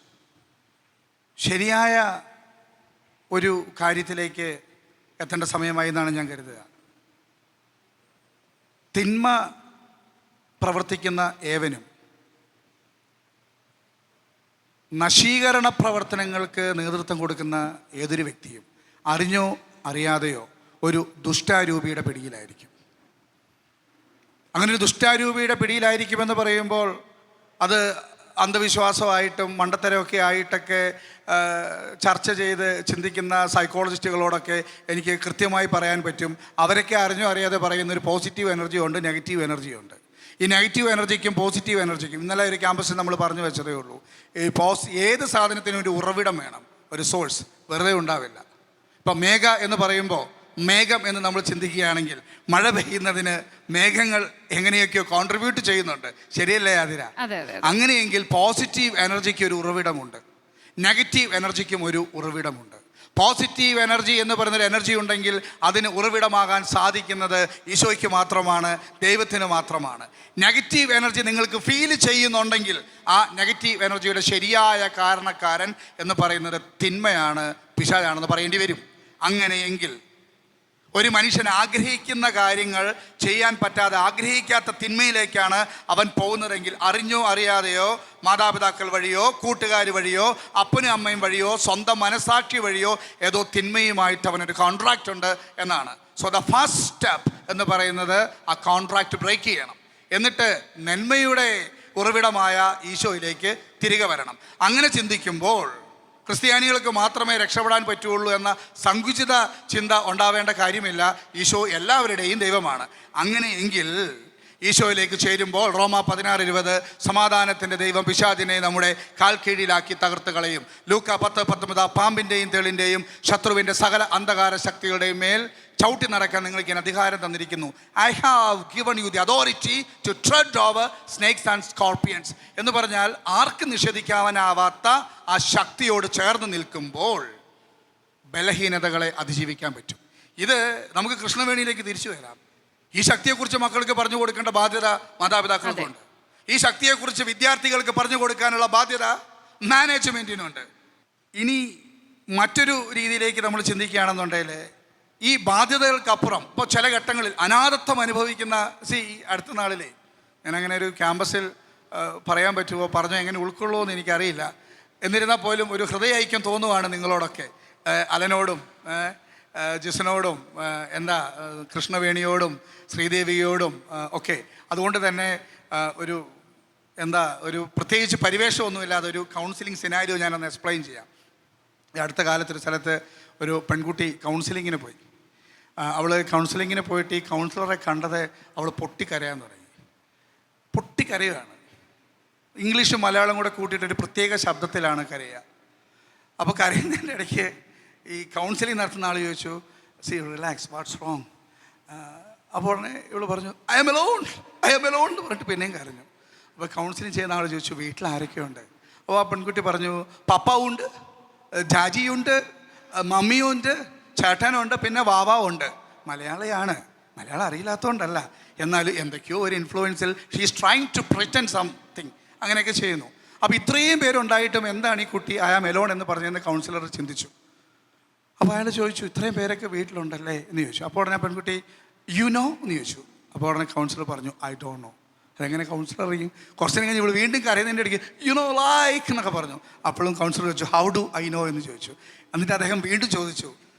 ശരിയായ ഒരു കാര്യത്തിലേക്ക് എത്തേണ്ട സമയമായി എന്നാണ് ഞാൻ കരുതുക. തിന്മ പ്രവർത്തിക്കുന്ന ഏവനും നശീകരണ പ്രവർത്തനങ്ങൾക്ക് നേതൃത്വം കൊടുക്കുന്ന ഏതൊരു വ്യക്തിയും അറിഞ്ഞോ അറിയാതെയോ ഒരു ദുഷ്ടാരൂപിയുടെ പിടിയിലായിരിക്കും. അങ്ങനെ ഒരു ദുഷ്ടാരൂപിയുടെ പിടിയിലായിരിക്കുമെന്ന് പറയുമ്പോൾ അത് അന്ധവിശ്വാസമായിട്ടും മണ്ടത്തരമൊക്കെ ആയിട്ടൊക്കെ ചർച്ച ചെയ്ത് ചിന്തിക്കുന്ന സൈക്കോളജിസ്റ്റുകളോടൊക്കെ എനിക്ക് കൃത്യമായി പറയാൻ പറ്റും. അവരൊക്കെ അറിഞ്ഞോ അറിയാതെ പറയുന്നൊരു പോസിറ്റീവ് എനർജി ഉണ്ട്, നെഗറ്റീവ് എനർജി ഉണ്ട്. ഈ നെഗറ്റീവ് എനർജിക്കും പോസിറ്റീവ് എനർജിക്കും ഇന്നലെ ഒരു ക്യാമ്പസിൽ നമ്മൾ പറഞ്ഞു വെച്ചതേ ഉള്ളൂ. ഏത് സാധനത്തിനും ഒരു ഉറവിടം വേണം, ഒരു സോഴ്സ് വെറുതെ ഉണ്ടാവില്ല. ഇപ്പം മേഘ എന്ന് പറയുമ്പോൾ മേഘം എന്ന് നമ്മൾ ചിന്തിക്കുകയാണെങ്കിൽ മഴ പെയ്യുന്നതിന് മേഘങ്ങൾ എങ്ങനെയൊക്കെയോ കോൺട്രിബ്യൂട്ട് ചെയ്യുന്നുണ്ട്, ശരിയല്ലേ ആതിര? അങ്ങനെയെങ്കിൽ പോസിറ്റീവ് എനർജിക്ക് ഒരു ഉറവിടമുണ്ട്, നെഗറ്റീവ് എനർജിക്കും ഒരു ഉറവിടമുണ്ട്. പോസിറ്റീവ് എനർജി എന്ന് പറയുന്നൊരു എനർജി ഉണ്ടെങ്കിൽ അതിന് ഉറവിടമാകാൻ സാധിക്കുന്നത് ഈശോയ്ക്ക് മാത്രമാണ്, ദൈവത്തിന് മാത്രമാണ്. നെഗറ്റീവ് എനർജി നിങ്ങൾക്ക് ഫീൽ ചെയ്യുന്നുണ്ടെങ്കിൽ ആ നെഗറ്റീവ് എനർജിയുടെ ശരിയായ കാരണക്കാരൻ എന്ന് പറയുന്നത് തിന്മയാണ്, പിശാചാണെന്ന് പറയേണ്ടി വരും. അങ്ങനെയെങ്കിൽ ഒരു മനുഷ്യൻ ആഗ്രഹിക്കുന്ന കാര്യങ്ങൾ ചെയ്യാൻ പറ്റാതെ ആഗ്രഹിക്കാത്ത തിന്മയിലേക്കാണ് അവൻ പോകുന്നതെങ്കിൽ അറിഞ്ഞോ അറിയാതെയോ മാതാപിതാക്കൾ വഴിയോ കൂട്ടുകാർ വഴിയോ അപ്പനും അമ്മയും വഴിയോ സ്വന്തം മനസാക്ഷി വഴിയോ ഏതോ തിന്മയുമായിട്ട് അവനൊരു കോൺട്രാക്റ്റ് ഉണ്ട് എന്നാണ്. സോ ദ ഫസ്റ്റ് സ്റ്റെപ്പ് എന്ന് പറയുന്നത് ആ കോൺട്രാക്റ്റ് ബ്രേക്ക് ചെയ്യണം. എന്നിട്ട് നന്മയുടെ ഉറവിടമായ ഈശോയിലേക്ക് തിരികെ വരണം. അങ്ങനെ ചിന്തിക്കുമ്പോൾ ക്രിസ്ത്യാനികൾക്ക് മാത്രമേ രക്ഷപ്പെടാൻ പറ്റുള്ളൂ എന്ന സങ്കുചിത ചിന്ത ഉണ്ടാവേണ്ട കാര്യമില്ല. ഈശോ എല്ലാവരുടെയും ദൈവമാണ്. അങ്ങനെയെങ്കിൽ ഈശോയിലേക്ക് ചേരുമ്പോൾ റോമ 16:20 സമാധാനത്തിൻ്റെ ദൈവം പിശാചിനെ നമ്മുടെ കാൽ കീഴിലാക്കി തകർത്ത് കളയും. ലൂക്ക 10:19 പാമ്പിൻ്റെയും തേളിൻ്റെയും ശത്രുവിൻ്റെ സകല അന്ധകാര ശക്തികളുടെയും മേൽ ചവിട്ടി നടക്കാൻ നിങ്ങൾക്ക് ഞാൻ അധികാരം തന്നിരിക്കുന്നു. I have given you the authority to tread over snakes and scorpions എന്ന് പറഞ്ഞാൽ ആർക്കും നിഷേധിക്കാനാവാത്ത ആ ശക്തിയോട് ചേർന്ന് നിൽക്കുമ്പോൾ ബലഹീനതകളെ അതിജീവിക്കാൻ പറ്റും. ഇത് നമുക്ക് കൃഷ്ണവേണിയിലേക്ക് തിരിച്ചു വരാം. ഈ ശക്തിയെക്കുറിച്ച് മക്കൾക്ക് പറഞ്ഞു കൊടുക്കേണ്ട ബാധ്യത മാതാപിതാക്കൾക്കുണ്ട്. ഈ ശക്തിയെക്കുറിച്ച് വിദ്യാർത്ഥികൾക്ക് പറഞ്ഞു കൊടുക്കാനുള്ള ബാധ്യത മാനേജ്മെൻറ്റിനുണ്ട്. ഇനി മറ്റൊരു രീതിയിലേക്ക് നമ്മൾ ചിന്തിക്കുകയാണെന്നുണ്ടെങ്കിൽ ഈ ബാധ്യതകൾക്കപ്പുറം ഇപ്പോൾ ചില ഘട്ടങ്ങളിൽ അനാഥത്വം അനുഭവിക്കുന്ന അടുത്ത നാളിലെ ഞാനങ്ങനെ ഒരു ക്യാമ്പസിൽ പറയാൻ പറ്റുമോ, പറഞ്ഞോ എങ്ങനെ ഉൾക്കൊള്ളുമോ എന്ന് എനിക്കറിയില്ല. എന്നിരുന്നാൽ പോലും ഒരു ഹൃദയ ഐക്യം തോന്നുവാണ് നിങ്ങളോടൊക്കെ, അലനോടും ജിസനോടും കൃഷ്ണവേണിയോടും ശ്രീദേവിയോടും ഒക്കെ. അതുകൊണ്ട് തന്നെ ഒരു പ്രത്യേകിച്ച് പരിവേഷമൊന്നുമില്ലാതെ ഒരു കൗൺസിലിംഗ് സിനാരിയോ ഞാനൊന്ന് എക്സ്പ്ലെയിൻ ചെയ്യാം. അടുത്ത കാലത്തൊരു സ്ഥലത്ത് ഒരു പെൺകുട്ടി കൗൺസിലിങ്ങിന് പോയി. അവൾ കൗൺസിലിങ്ങിന് പോയിട്ട് ഈ കൗൺസിലറെ കണ്ടത് അവൾ പൊട്ടിക്കരയാൻ തുടങ്ങി. പൊട്ടിക്കരയാണ്. ഇംഗ്ലീഷും മലയാളം കൂടെ കൂട്ടിയിട്ടൊരു പ്രത്യേക ശബ്ദത്തിലാണ് കരയുക. അപ്പോൾ കരയുന്നതിൻ്റെ ഇടയ്ക്ക് ഈ കൗൺസിലിംഗ് നടത്തുന്ന ആൾ ചോദിച്ചു, സി റിലാക്സ്, വാട്ട്സ് റോങ്? അപ്പോൾ ഇവൾ പറഞ്ഞു ഐ എം എലോൺ എന്ന് പറഞ്ഞിട്ട് പിന്നെയും കരഞ്ഞു. അപ്പോൾ കൗൺസിലിംഗ് ചെയ്യുന്ന ആൾ ചോദിച്ചു വീട്ടിൽ ആരൊക്കെയുണ്ട്? അപ്പോൾ ആ പെൺകുട്ടി പറഞ്ഞു പപ്പാവുണ്ട്, ജാജിയുണ്ട്, മമ്മിയുണ്ട്, ചേട്ടനുണ്ട്, പിന്നെ വാവാവുണ്ട്. മലയാളിയാണ്, മലയാളം അറിയില്ലാത്തതുകൊണ്ടല്ല, എന്നാൽ എന്തൊക്കെയോ ഒരു ഇൻഫ്ലുവൻസിൽ she is trying to pretend something, അങ്ങനെയൊക്കെ ചെയ്യുന്നു. അപ്പോൾ ഇത്രയും പേരുണ്ടായിട്ടും എന്താണ് ഈ കുട്ടി ഐ ആം എലോൺ എന്ന് പറഞ്ഞതെന്ന് കൗൺസിലർ ചിന്തിച്ചു. അപ്പോൾ അയാൾ ചോദിച്ചു ഇത്രയും പേരൊക്കെ വീട്ടിലുണ്ടല്ലേ എന്ന് ചോദിച്ചു. അപ്പോൾ ഉടനെ പെൺകുട്ടി യു നോ എന്ന് ചോദിച്ചു. അപ്പോൾ ഉടനെ കൗൺസിലർ പറഞ്ഞു ഐ ഡോണ്ട് നോ. അതെങ്ങനെ കൗൺസിലർ അറിയും? കുറച്ച് നേരം കഴിഞ്ഞ് ഇവൾ വീണ്ടും കരയുന്നതിൻ്റെ ഇടയ്ക്ക് യു നോ ലൈക്ക് എന്നൊക്കെ പറഞ്ഞു. അപ്പോഴും കൗൺസിലർ ചോദിച്ചു ഹൗ ഡു ഐ നോ എന്ന് ചോദിച്ചു. എന്നിട്ട് അദ്ദേഹം വീണ്ടും ചോദിച്ചു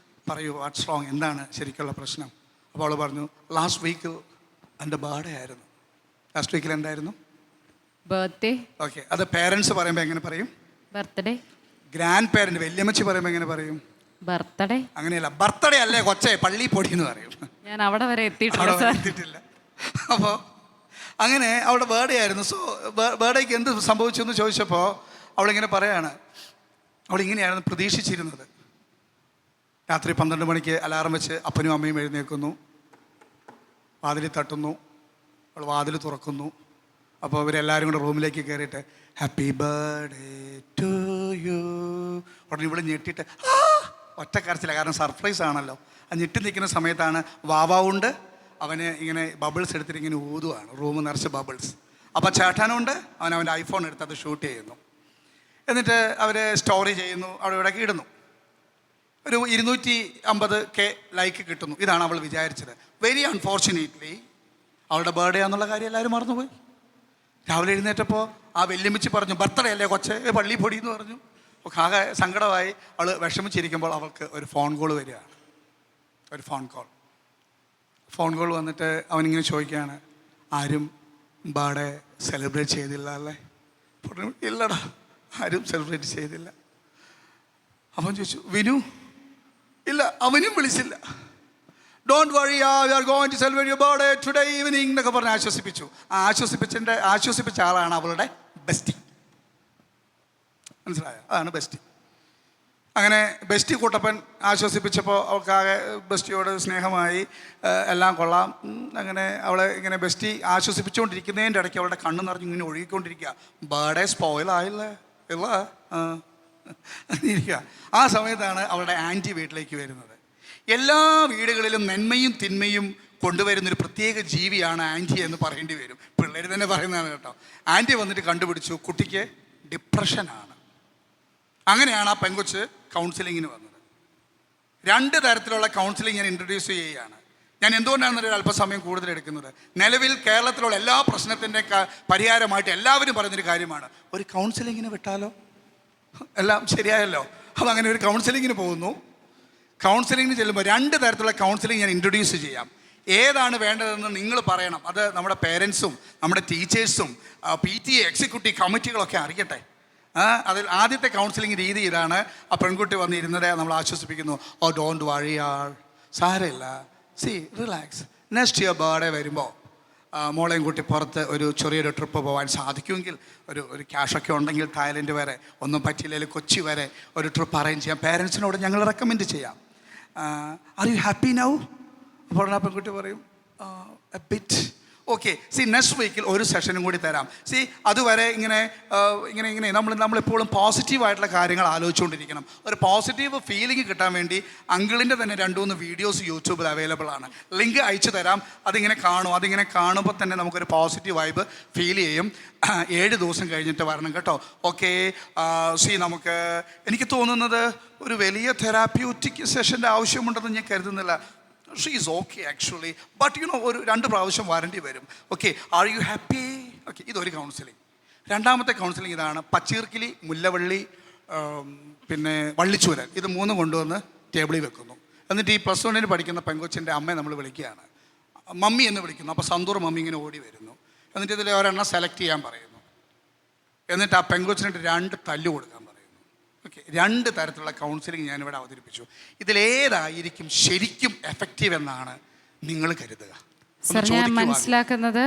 പറയൂ വാട്ട്സ് റോങ്, എന്താണ് ശരിക്കുള്ള പ്രശ്നം? അപ്പോൾ അവൾ പറഞ്ഞു ലാസ്റ്റ് വീക്ക് എൻ്റെ ബർത്ത്ഡേ ആയിരുന്നു. ലാസ്റ്റ് വീക്കിൽ എന്തായിരുന്നു? ബർത്ത്ഡേ. ഓക്കെ, അത് പേരൻസ് പറയുമ്പോൾ എങ്ങനെ പറയും? ബർത്ത്ഡേ. ഗ്രാൻഡ് പേരൻറ്റ് വല്യമ്മച്ചി പറയുമ്പോൾ എങ്ങനെ പറയും? ബർത്ത്ഡേ. അങ്ങനെയല്ല, ബർത്ത്ഡേ അല്ലേ കൊച്ചേ, പള്ളി പൊടി എന്ന് പറയും. ഞാൻ അവിടെ വരെ എത്തിയിട്ടില്ല. അപ്പോൾ അങ്ങനെ അവളുടെ ബർത്ത്ഡേ ആയിരുന്നു. സോ ബർത്ത്ഡേക്ക് എന്ത് സംഭവിച്ചു എന്ന് ചോദിച്ചപ്പോൾ അവളിങ്ങനെ പറയാണ്, അവളിങ്ങനെയായിരുന്നു പ്രതീക്ഷിച്ചിരുന്നത്. രാത്രി 12 മണിക്ക് അലാറം വെച്ച് അപ്പനും അമ്മയും എഴുന്നേൽക്കുന്നു, വാതിൽ തട്ടുന്നു, അവൾ വാതിൽ തുറക്കുന്നു. അപ്പോൾ ഇവരെല്ലാവരും കൂടെ റൂമിലേക്ക് കയറിയിട്ട് ഹാപ്പി ബർത്ത്ഡേ ടു യു. ഉടനെ ഇവിടെ ഞെട്ടിയിട്ട് ഒറ്റ കരച്ചില്ല, കാരണം സർപ്രൈസ് ആണല്ലോ. ആ ഞെട്ടി നിൽക്കുന്ന സമയത്താണ് വാവാവുണ്ട്, അവന് ഇങ്ങനെ ബബിൾസ് എടുത്തിട്ട് ഇങ്ങനെ ഊതുവാണ്, റൂം നിറച്ച് ബബിൾസ്. അപ്പോൾ ചേട്ടനുണ്ട്, അവൻ്റെ ഐഫോൺ എടുത്ത് അത് ഷൂട്ട് ചെയ്യുന്നു. എന്നിട്ട് അവർ സ്റ്റോറി ചെയ്യുന്നു, അവിടെ ഇവിടെയൊക്കെ ഇടുന്നു. ഒരു 250K ലൈക്ക് കിട്ടുന്നു. ഇതാണ് അവൾ വിചാരിച്ചത്. വെരി അൺഫോർച്ചുനേറ്റ്ലി അവളുടെ ബർത്ത്ഡേ ആണെന്നുള്ള കാര്യം എല്ലാവരും മറന്നുപോയി. രാവിലെ എഴുന്നേറ്റപ്പോൾ ആ വെല്ലുമിച്ച് പറഞ്ഞു ബർത്ത്ഡേ അല്ലേ കൊച്ചേ, പള്ളി പൊടി എന്ന് പറഞ്ഞു. അപ്പോൾ ആകെ സങ്കടമായി അവൾ വിഷമിച്ചിരിക്കുമ്പോൾ അവൾക്ക് ഒരു ഫോൺ കോൾ വരികയാണ്. ഒരു ഫോൺ കോൾ വന്നിട്ട് അവനിങ്ങനെ ചോദിക്കുകയാണ് ആരും ബർത്ത്ഡേ സെലിബ്രേറ്റ് ചെയ്തില്ല അല്ലേ? ഇല്ലടാ, ആരും സെലിബ്രേറ്റ് ചെയ്തില്ല. അവൻ ചോദിച്ചു വിനു? ഇല്ല, അവനും വിളിച്ചില്ല. Don't worry, we are going to celebrate your birthday today evening എന്നൊക്കെ പറഞ്ഞ് ആശ്വസിപ്പിച്ചു. ആശ്വസിപ്പിച്ച ആളാണ് അവളുടെ ബെസ്റ്റി. മനസ്സിലായോ? അതാണ് ബെസ്റ്റി. അങ്ങനെ ബെസ്റ്റി കൂട്ടപ്പൻ ആശ്വസിപ്പിച്ചപ്പോൾ അവൾക്കാകെ ബെസ്റ്റിയോട് സ്നേഹമായി, എല്ലാം കൊള്ളാം. അങ്ങനെ അവളെ ഇങ്ങനെ ബെസ്റ്റി ആശ്വസിപ്പിച്ചുകൊണ്ടിരിക്കുന്നതിൻ്റെ ഇടയ്ക്ക് അവളുടെ കണ്ണ് നിറഞ്ഞ് ഇങ്ങനെ ഒഴുകിക്കൊണ്ടിരിക്കുക. ബർത്ത്ഡേ സ്പോയിലായില്ലേ ഇല്ല ഇരിക്കുക. ആ സമയത്താണ് അവളുടെ ആൻറ്റി വീട്ടിലേക്ക് വരുന്നത്. എല്ലാ വീടുകളിലും നന്മയും തിന്മയും കൊണ്ടുവരുന്നൊരു പ്രത്യേക ജീവിയാണ് ആൻറ്റി എന്ന് പറയേണ്ടി വരും. പിള്ളേർ തന്നെ പറയുന്നതാണ് കേട്ടോ. ആൻറ്റി വന്നിട്ട് കണ്ടുപിടിച്ചു കുട്ടിക്ക് ഡിപ്രഷനാണ്. അങ്ങനെയാണ് ആ പെങ്കൊച്ച് കൗൺസിലിങ്ങിന് വന്നത്. 2 തരത്തിലുള്ള കൗൺസിലിംഗ് ഞാൻ ഇൻട്രൊഡ്യൂസ് ചെയ്യുകയാണ്. ഞാൻ എന്തുകൊണ്ടാണെന്നൊരു അല്പസമയം കൂടുതൽ എടുക്കുന്നത്, നിലവിൽ കേരളത്തിലുള്ള എല്ലാ പ്രശ്നത്തിൻ്റെ പരിഹാരമായിട്ട് എല്ലാവരും പറയുന്നൊരു കാര്യമാണ് ഒരു കൗൺസിലിങ്ങിന് വിട്ടാലോ, എല്ലാം ശരിയായല്ലോ. അപ്പോൾ അങ്ങനെ ഒരു കൗൺസിലിങ്ങിന് പോകുന്നു. കൗൺസിലിങ്ങിന് ചെല്ലുമ്പോൾ 2 തരത്തിലുള്ള കൗൺസിലിംഗ് ഞാൻ ഇൻട്രൊഡ്യൂസ് ചെയ്യാം. ഏതാണ് വേണ്ടതെന്ന് നിങ്ങൾ പറയണം. അത് നമ്മുടെ പേരൻസും നമ്മുടെ ടീച്ചേഴ്സും PTA എക്സിക്യൂട്ടീവ് കമ്മിറ്റികളൊക്കെ അറിയട്ടെ. അതിൽ ആദ്യത്തെ കൗൺസിലിംഗ് രീതി ഇതാണ്. ആ പെൺകുട്ടി വന്നിരുന്നതേ നമ്മൾ ആശ്വസിപ്പിക്കുന്നു. ഓ ഡോണ്ട് വറി ആൾ, സാരമില്ല, C relax, next year birthday വരുമ്പോൾ മോളെയും കൂട്ടി പുറത്ത് ഒരു ചെറിയൊരു ട്രിപ്പ് പോകാൻ സാധിക്കുമെങ്കിൽ ഒരു ക്യാഷൊക്കെ ഉണ്ടെങ്കിൽ തായ്ലൻഡ് വരെ, ഒന്നും പറ്റിയില്ലെങ്കിൽ കൊച്ചി വരെ ഒരു ട്രിപ്പ് അറേഞ്ച് ചെയ്യാം. പേരൻസിനോട് ഞങ്ങൾ റെക്കമെൻഡ് ചെയ്യാം. Are you happy now? അപ്പോൾ ആ പെൺകുട്ടി പറയും A bit. Okay, C next വീക്കിൽ ഒരു സെഷനും കൂടി തരാം. സി അതുവരെ ഇങ്ങനെ നമ്മളെപ്പോഴും പോസിറ്റീവായിട്ടുള്ള കാര്യങ്ങൾ ആലോചിച്ചുകൊണ്ടിരിക്കണം. ഒരു പോസിറ്റീവ് ഫീലിംഗ് കിട്ടാൻ വേണ്ടി അങ്കിളിൻ്റെ തന്നെ 2-3 വീഡിയോസ് യൂട്യൂബിൽ അവൈലബിൾ ആണ്. ലിങ്ക് അയച്ചു തരാം. അതിങ്ങനെ കാണുമ്പോൾ തന്നെ നമുക്കൊരു പോസിറ്റീവ് വൈബ് ഫീൽ ചെയ്യും. 7 ദിവസം കഴിഞ്ഞിട്ട് വരണം കേട്ടോ. ഓക്കെ, സി എനിക്ക് തോന്നുന്നത് ഒരു വലിയ തെറാപ്യൂട്ടിക് സെഷൻ്റെ ആവശ്യമുണ്ടെന്ന് ഞാൻ കരുതുന്നില്ല. She is okay actually, but ഒരു 2 പ്രാവശ്യം വരേണ്ടി വരും. Okay, are you happy? Okay, ഇതൊരു കൗൺസിലിംഗ്. 2ാമത്തെ കൗൺസിലിംഗ് ഇതാണ്. പച്ചീർക്കിലി, മുല്ലവള്ളി, പിന്നെ വള്ളിച്ചൂരൻ, ഇത് 3 കൊണ്ടുവന്ന് ടേബിളിൽ വെക്കുന്നു. എന്നിട്ട് ഈ +1 പഠിക്കുന്ന പെങ്കൊച്ചിൻ്റെ അമ്മയെ നമ്മൾ വിളിക്കുകയാണ്, മമ്മി എന്ന് വിളിക്കുന്നു. അപ്പോൾ സന്തൂർ മമ്മി ഇങ്ങനെ ഓടി വരുന്നു. എന്നിട്ട് ഇതിൽ ഒരെണ്ണം സെലക്ട് ചെയ്യാൻ പറയുന്നു. എന്നിട്ട് ആ പെങ്കൊച്ചിനായിട്ട് 2 തല്ല് കൊടുക്കാൻ പറയുന്നു. ഓക്കെ, 2 തരത്തിലുള്ള കൗൺസിലിംഗ് ഞാനിവിടെ അവതരിപ്പിച്ചു. ഇതിലേതായിരിക്കും ശരിക്കും എഫക്റ്റീവ് എന്നാണ് നിങ്ങൾ കരുതുക? സർ, ഞാൻ മനസ്സിലാക്കുന്നത്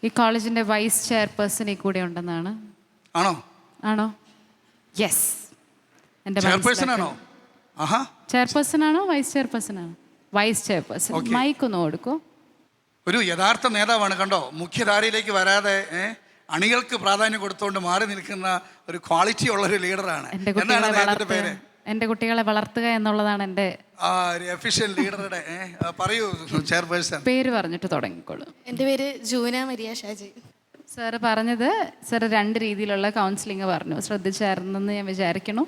ഈ കോളേജിന്റെ വൈസ് ചെയർപേഴ്സൺ ഈ കൂടെ ഉണ്ടെന്നാണ്. ആണോ? യെസ്. എൻ്റെ ചെയർപേഴ്സൺ ആണോ? ചെയർപേഴ്സൺ ആണോ വൈസ് ചെയർപേഴ്സൺ ആണോ? Vice chairperson. മൈക്ക് ഒന്ന് കൊടുക്കൂ. ഒരു യഥാർത്ഥ നേതാവാണ് കണ്ടോ. മുഖ്യധാരയിലേക്ക് വരാതെ അണികൾക്ക് പ്രാധാന്യം കൊടുത്തുകൊണ്ട് മാറി നിൽക്കുന്ന ഒരു ക്വാളിറ്റി ഉള്ളൊരു ലീഡറാണ്. എന്താണ് അദ്ദേഹത്തിൻ്റെ പേര്? എൻ്റെ കുട്ടികളെ വളർത്തുക എന്നുള്ളതാണ് എൻ്റെ എഫിഷ്യൻ ലീഡറുടെ പറയൂ ചെയർപേഴ്സൺ. പേര് പറഞ്ഞിട്ട് തുടങ്ങിക്കോളൂ. എൻ്റെ പേര് ജൂന മരിയ ഷാജി. സാറ് പറഞ്ഞത്, സാറ് 2 രീതിയിലുള്ള കൗൺസിലിംഗ് പറഞ്ഞു, ശ്രദ്ധിച്ചായിരുന്നെന്ന് ഞാൻ വിചാരിക്കുന്നു.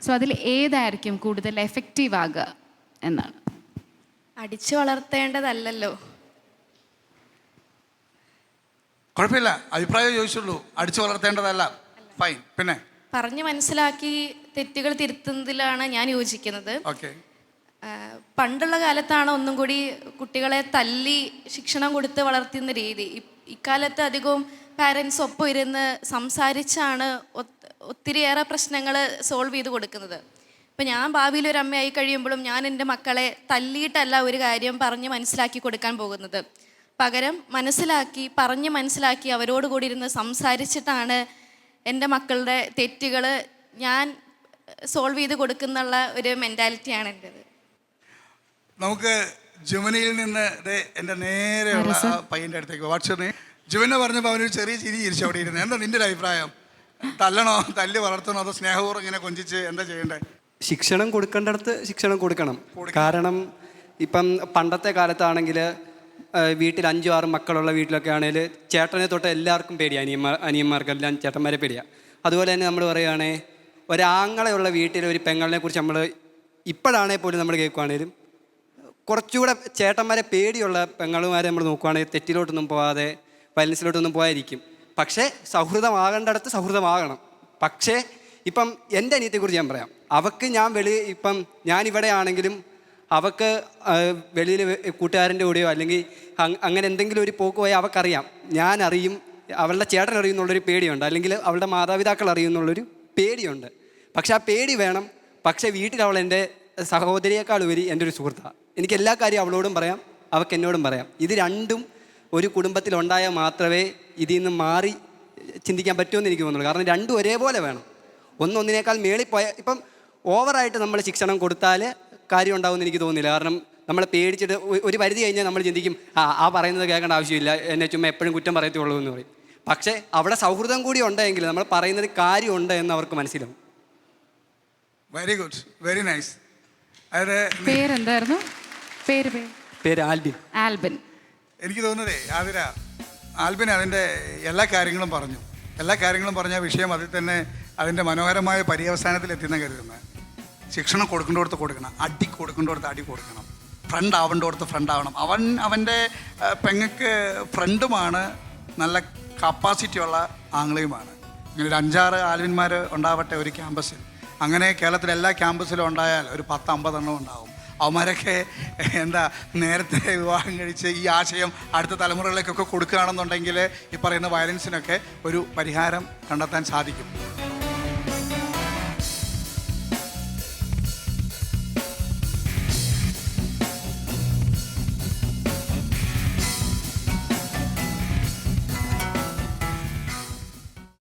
സോ അതിൽ ഏതായിരിക്കും കൂടുതൽ എഫക്റ്റീവ് ആകുക എന്നാണ്? അടിച്ചു വളർത്തേണ്ടതല്ലല്ലോ. കുഴപ്പമില്ല, അഭിപ്രായം ചോദിച്ചുള്ളൂ. അടിച്ചു വളർത്തേണ്ടതല്ല, ഫൈൻ. പിന്നെ പറഞ്ഞ് മനസ്സിലാക്കി തെറ്റുകൾ തിരുത്തുന്നതിലാണ് ഞാൻ യോജിക്കുന്നത്. ഓക്കെ. പണ്ടുള്ള കാലത്താണ് ഒന്നും കൂടി കുട്ടികളെ തല്ലി ശിക്ഷണം കൊടുത്ത് വളർത്തുന്ന രീതി. ഇക്കാലത്ത് അധികവും പാരൻസ് ഒപ്പം ഇരുന്ന് സംസാരിച്ചാണ് ഒത്തിരിയേറെ പ്രശ്നങ്ങൾ സോൾവ് ചെയ്ത് കൊടുക്കുന്നത്. ഇപ്പം ഞാൻ ഭാവിയിൽ ഒരു അമ്മയായി കഴിയുമ്പോഴും ഞാൻ എൻ്റെ മക്കളെ തല്ലിയിട്ടല്ല ഒരു കാര്യം പറഞ്ഞ് മനസ്സിലാക്കി കൊടുക്കാൻ പോകുന്നത്. പകരം പറഞ്ഞ് മനസ്സിലാക്കി അവരോട് കൂടി ഇരുന്ന് സംസാരിച്ചിട്ടാണ് എൻ്റെ മക്കളുടെ തെറ്റുകൾ ഞാൻ സോൾവ് ചെയ്ത് കൊടുക്കുന്നുള്ള ഒരു മെൻറ്റാലിറ്റിയാണ് എൻ്റേത്. നമുക്ക് ജുമനയിൽ നിന്ന് എൻ്റെ നേരെയുള്ള പയ്യൻ്റെ അടുത്തേക്ക് വാട്സപ്പ് ജുവനെ പറഞ്ഞപ്പോൾ അവനൊരു ചെറിയ ചിരി ചിരിച്ചു അവിടെ ഇരുന്ന്. എന്താ നിൻ്റെ ഒരു അഭിപ്രായം? തല്ലണോ, തല്ലി വളർത്തണോ, അതോ സ്നേഹപൂർവ്വം ഇങ്ങനെ കൊഞ്ചിച്ച് എന്താ ചെയ്യേണ്ടത്? ശിക്ഷണം കൊടുക്കേണ്ടടുത്ത് ശിക്ഷണം കൊടുക്കണം. കാരണം ഇപ്പം പണ്ടത്തെ കാലത്താണെങ്കിൽ വീട്ടിൽ 5-6 മക്കളുള്ള വീട്ടിലൊക്കെ ആണെങ്കിൽ ചേട്ടനെ തൊട്ട് എല്ലാവർക്കും പേടിയാണ്, അനിയന്മാർക്കെല്ലാം ചേട്ടന്മാരെ പേടിയാണ്. അതുപോലെ തന്നെ നമ്മൾ പറയുകയാണെങ്കിൽ ഒരാങ്ങളെയുള്ള വീട്ടിൽ ഒരു പെങ്ങളിനെ കുറിച്ച് നമ്മൾ ഇപ്പോഴാണെങ്കിൽ പോലും നമ്മൾ കേൾക്കുകയാണെങ്കിലും കുറച്ചുകൂടെ ചേട്ടന്മാരെ പേടിയുള്ള പെങ്ങളുമാരെ നമ്മൾ നോക്കുകയാണെങ്കിൽ തെറ്റിലോട്ടൊന്നും പോകാതെ വയലൻസിലോട്ടൊന്നും പോകാതിരിക്കും. പക്ഷേ സൗഹൃദമാകേണ്ടടുത്ത് സൗഹൃദമാകണം. പക്ഷേ ഇപ്പം എൻ്റെ അനിയത്തെക്കുറിച്ച് ഞാൻ പറയാം. അവൾക്ക് ഇപ്പം ഞാനിവിടെ ആണെങ്കിലും അവൾക്ക് വെളിയിൽ കൂട്ടുകാരൻ്റെ കൂടെയോ അല്ലെങ്കിൽ അങ്ങനെ എന്തെങ്കിലും ഒരു പോക്ക് പോയാൽ അവൾക്കറിയാം, ഞാനറിയും, അവളുടെ ചേട്ടൻ അറിയുന്നുള്ളൊരു പേടിയുണ്ട്, അല്ലെങ്കിൽ അവളുടെ മാതാപിതാക്കൾ അറിയുന്നുള്ളൊരു പേടിയുണ്ട്. പക്ഷെ ആ പേടി വേണം. പക്ഷേ വീട്ടിൽ അവൾ എൻ്റെ സഹോദരിയേക്കാൾ ഉപരി എൻ്റെ ഒരു സുഹൃത്താണ്. എനിക്ക് എല്ലാ കാര്യവും അവളോടും പറയാം, അവൾക്ക് എന്നോടും പറയാം. ഇത് രണ്ടും ഒരു കുടുംബത്തിലുണ്ടായാൽ മാത്രമേ ഇതിൽ നിന്ന് മാറി ചിന്തിക്കാൻ പറ്റുമെന്ന് എനിക്ക് തോന്നുള്ളൂ. കാരണം രണ്ടും ഒരേപോലെ വേണം. ഒന്നൊന്നിനേക്കാൾ മേളിൽ പോയാൽ ഇപ്പം ഓവറായിട്ട് നമ്മൾ ശിക്ഷണം കൊടുത്താൽ കാര്യം ഉണ്ടാവുമെന്ന് എനിക്ക് തോന്നുന്നില്ല. കാരണം നമ്മൾ പേടിച്ചിട്ട് ഒരു പരിധി കഴിഞ്ഞാൽ നമ്മൾ ചിന്തിക്കും, ആ പറയുന്നത് കേൾക്കേണ്ട ആവശ്യമില്ല, എന്നെ ചുമ്മാ എപ്പോഴും കുറ്റം പറയത്തുള്ളൂ എന്ന് പറയും. പക്ഷേ അവിടെ സൗഹൃദം കൂടി ഉണ്ടെങ്കിൽ നമ്മൾ പറയുന്നത് കാര്യമുണ്ട് എന്ന് അവർക്ക് മനസ്സിലാവും. Very good, very nice. പേരെന്തായിരുന്നു? പേര് ആൽബിൻ. ആൽബിൻ. എനിക്ക് തോന്നുന്നതേ ആൽബിൻ അതിൻ്റെ എല്ലാ കാര്യങ്ങളും പറഞ്ഞു. എല്ലാ കാര്യങ്ങളും പറഞ്ഞ വിഷയം അതിൽ തന്നെ അതിൻ്റെ മനോഹരമായ പര്യവസാനത്തിൽ എത്തിയെന്ന് കരുതുന്നത്. ശിക്ഷണം കൊടുക്കേണ്ടടുത്ത് കൊടുക്കണം, അടി കൊടുക്കേണ്ടടുത്ത് അടി കൊടുക്കണം, ഫ്രണ്ട് ആവേണ്ടടുത്ത് ഫ്രണ്ട് ആവണം. അവൻ്റെ പെങ്ങൾക്ക് ഫ്രണ്ടുമാണ്, നല്ല കപ്പാസിറ്റിയുള്ള ആംഗ്ലയുമാണ്. ഇങ്ങനെ ഒരു 5-6 ആൽവിന്മാർ ഉണ്ടാവട്ടെ ഒരു ക്യാമ്പസിൽ. അങ്ങനെ കേരളത്തിലെ എല്ലാ ക്യാമ്പസിലും ഉണ്ടായാൽ ഒരു 10-50 എണ്ണം ഉണ്ടാവും. അവന്മാരൊക്കെ നേരത്തെ വിവാഹം കഴിച്ച് ഈ ആശയം അടുത്ത തലമുറകളിലേക്കൊക്കെ കൊടുക്കുകയാണെന്നുണ്ടെങ്കിൽ ഈ പറയുന്ന വയലൻസിനൊക്കെ ഒരു പരിഹാരം കണ്ടെത്താൻ സാധിക്കും.